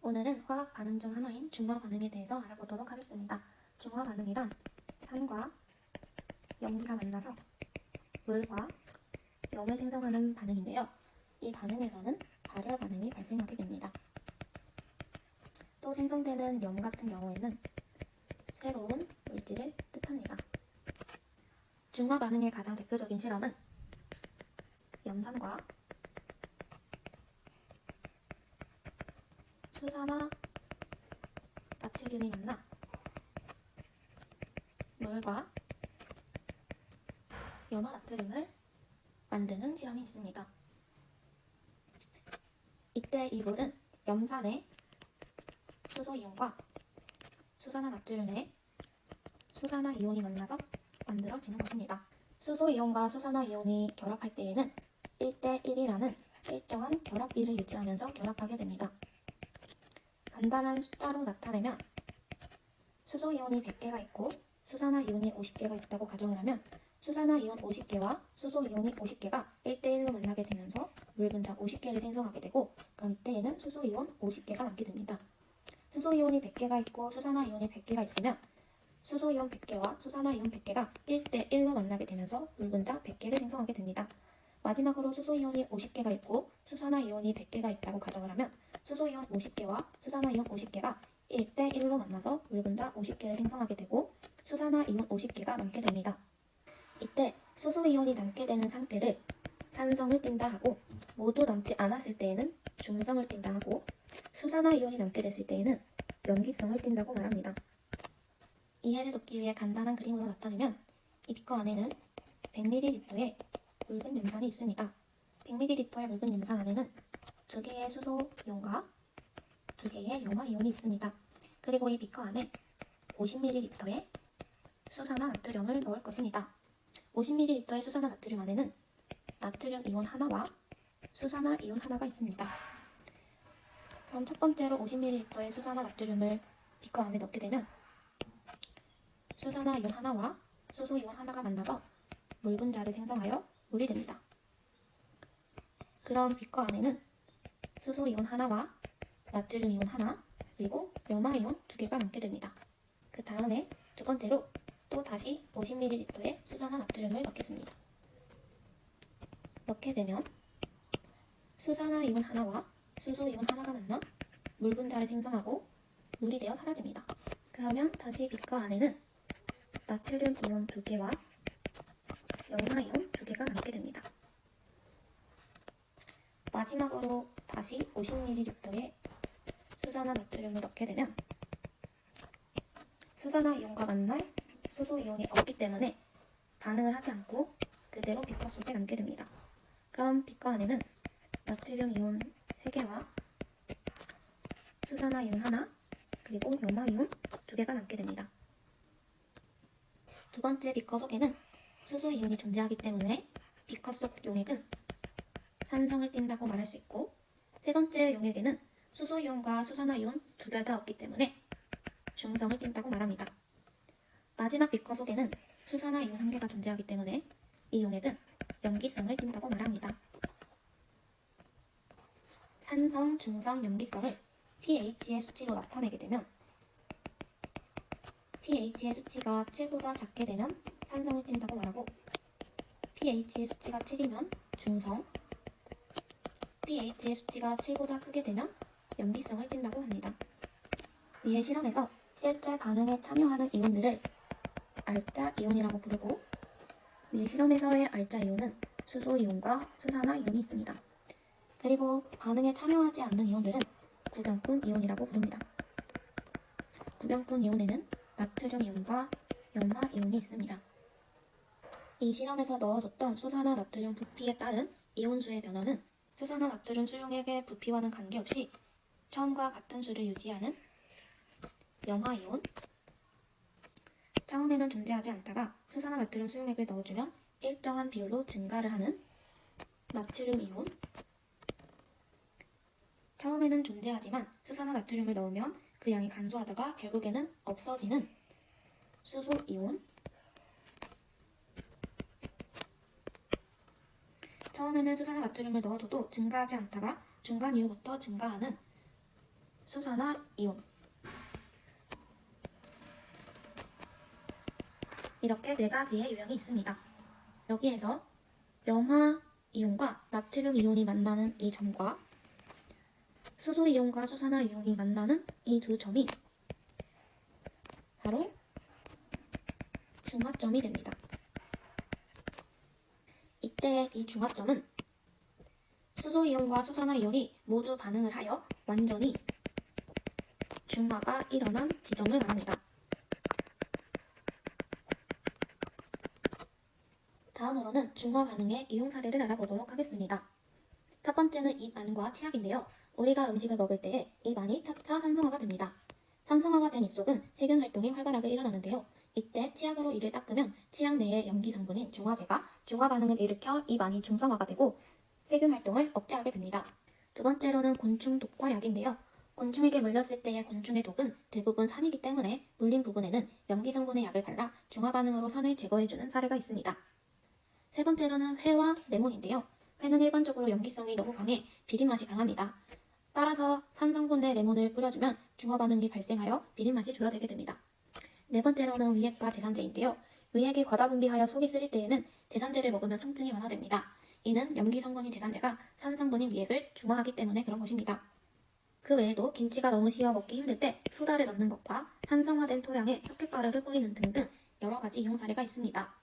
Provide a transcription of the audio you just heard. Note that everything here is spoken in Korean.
오늘은 화학 반응 중 하나인 중화 반응에 대해서 알아보도록 하겠습니다. 중화 반응이란 산과 염기가 만나서 물과 염을 생성하는 반응인데요. 이 반응에서는 발열 반응이 발생하게 됩니다. 또 생성되는 염 같은 경우에는 새로운 물질을 뜻합니다. 중화 반응의 가장 대표적인 실험은 염산과 수산화 나트륨이 만나 물과 염화 나트륨을 만드는 실험이 있습니다. 이때 이 물은 염산의 수소이온과 수산화 나트륨의 수산화 이온이 만나서 만들어지는 것입니다. 수소이온과 수산화 이온이 결합할 때에는 1대1이라는 일정한 결합비를 유지하면서 결합하게 됩니다. 간단한 숫자로 나타내면 수소이온이 100개가 있고 수산화 이온이 50개가 있다고 가정을 하면 수산화 이온 50개와 수소이온이 50개가 1대1로 만나게 되면서 물 분자 50개를 생성하게 되고, 그럼 이때에는 수소이온 50개가 남게 됩니다. 수소이온이 100개가 있고 수산화 이온이 100개가 있으면 수소이온 100개와 수산화 이온 100개가 1대1로 만나게 되면서 물 분자 100개를 생성하게 됩니다. 마지막으로 수소이온이 50개가 있고 수산화 이온이 100개가 있다고 가정을 하면 수소이온 50개와 수산화 이온 50개가 1대1로 만나서 물 분자 50개를 생성하게 되고 수산화 이온 50개가 남게 됩니다. 이때 수소이온이 남게 되는 상태를 산성을 띈다 하고, 모두 남지 않았을 때에는 중성을 띈다 하고, 수산화 이온이 남게 됐을 때에는 염기성을 띈다고 말합니다. 이해를 돕기 위해 간단한 그림으로 나타내면 이 비커 안에는 100ml의 묽은 염산이 있습니다. 100ml의 묽은 염산 안에는 2개의 수소이온과 2개의 염화이온이 있습니다. 그리고 이 비커 안에 50ml의 수산화 나트륨을 넣을 것입니다. 50ml의 수산화 나트륨 안에는 나트륨 이온 하나와 수산화 이온 하나가 있습니다. 그럼 첫 번째로 50ml의 수산화 나트륨을 비커 안에 넣게 되면 수산화 이온 하나와 수소 이온 하나가 만나서 물 분자를 생성하여 물이 됩니다. 그럼 비커 안에는 수소 이온 하나와 나트륨 이온 하나, 그리고 염화 이온 2개가 남게 됩니다. 그 다음에 두 번째로 또 다시 50ml의 수산화 나트륨을 넣겠습니다. 넣게 되면 수산화 이온 하나와 수소 이온 하나가 만나 물 분자를 생성하고 물이 되어 사라집니다. 그러면 다시 비커 안에는 나트륨 이온 2개와 염화 이온 2개가 남게 됩니다. 마지막으로 다시 50ml의 수산화 나트륨을 넣게 되면 수산화 이온과 만날 수소 이온이 없기 때문에 반응을 하지 않고 그대로 비커 속에 남게 됩니다. 그럼 비커 안에는 나트륨 이온 3개와 수산화 이온 하나, 그리고 염화 이온 2개가 남게 됩니다. 두 번째 비커 속에는 수소 이온이 존재하기 때문에 비커 속 용액은 산성을 띈다고 말할 수 있고, 세 번째 용액에는 수소 이온과 수산화 이온 2개 다 없기 때문에 중성을 띈다고 말합니다. 마지막 비커 속에는 수산화 이온 1개가 존재하기 때문에 이 용액은 염기성을 띈다고 말합니다. 산성, 중성, 염기성을 pH의 수치로 나타내게 되면 pH의 수치가 7보다 작게 되면 산성을 띈다고 말하고, pH의 수치가 7이면 중성, pH의 수치가 7보다 크게 되면 염기성을 띈다고 합니다. 위의 실험에서 실제 반응에 참여하는 이온들을 알짜 이온이라고 부르고, 위의 실험에서의 알짜 이온은 수소 이온과 수산화 이온이 있습니다. 그리고 반응에 참여하지 않는 이온들은 구경꾼 이온이라고 부릅니다. 구경꾼 이온에는 나트륨 이온과 염화 이온이 있습니다. 이 실험에서 넣어줬던 수산화 나트륨 부피에 따른 이온수의 변화는 수산화 나트륨 수용액의 부피와는 관계없이 처음과 같은 수를 유지하는 염화 이온, 처음에는 존재하지 않다가 수산화 나트륨 수용액을 넣어주면 일정한 비율로 증가를 하는 나트륨 이온, 처음에는 존재하지만 수산화 나트륨을 넣으면 그 양이 감소하다가 결국에는 없어지는 수소 이온, 처음에는 수산화 나트륨을 넣어줘도 증가하지 않다가 중간 이후부터 증가하는 수소 수산화 이온. 이렇게 네 가지의 유형이 있습니다. 여기에서 염화 이온과 나트륨 이온이 만나는 이 점과 수소 이온과 수산화 이온이 만나는 이 두 점이 바로 중화점이 됩니다. 이때 이 중화점은 수소 이온과 수산화 이온이 모두 반응을 하여 완전히 중화가 일어난 지점을 말합니다. 다음으로는 중화 반응의 이용 사례를 알아보도록 하겠습니다. 첫 번째는 입 안과 치약인데요. 우리가 음식을 먹을 때에 입 안이 차차 산성화가 됩니다. 산성화가 된 입속은 세균 활동이 활발하게 일어나는데요. 이때 치약으로 이를 닦으면 치약 내의 염기 성분인 중화제가 중화 반응을 일으켜 입 안이 중성화가 되고 세균 활동을 억제하게 됩니다. 두 번째로는 곤충 독과 약인데요. 곤충에게 물렸을 때의 곤충의 독은 대부분 산이기 때문에 물린 부분에는 염기 성분의 약을 발라 중화 반응으로 산을 제거해주는 사례가 있습니다. 세 번째로는 회와 레몬인데요. 회는 일반적으로 염기성이 너무 강해 비린 맛이 강합니다. 따라서 산 성분의 레몬을 뿌려주면 중화 반응이 발생하여 비린 맛이 줄어들게 됩니다. 네 번째로는 위액과 제산제인데요. 위액이 과다 분비하여 속이 쓰릴 때에는 제산제를 먹으면 통증이 완화됩니다. 이는 염기 성분인 제산제가 산 성분인 위액을 중화하기 때문에 그런 것입니다. 그 외에도 김치가 너무 쉬어 먹기 힘들 때 소다를 넣는 것과 산성화된 토양에 석회가루를 뿌리는 등등 여러 가지 이용 사례가 있습니다.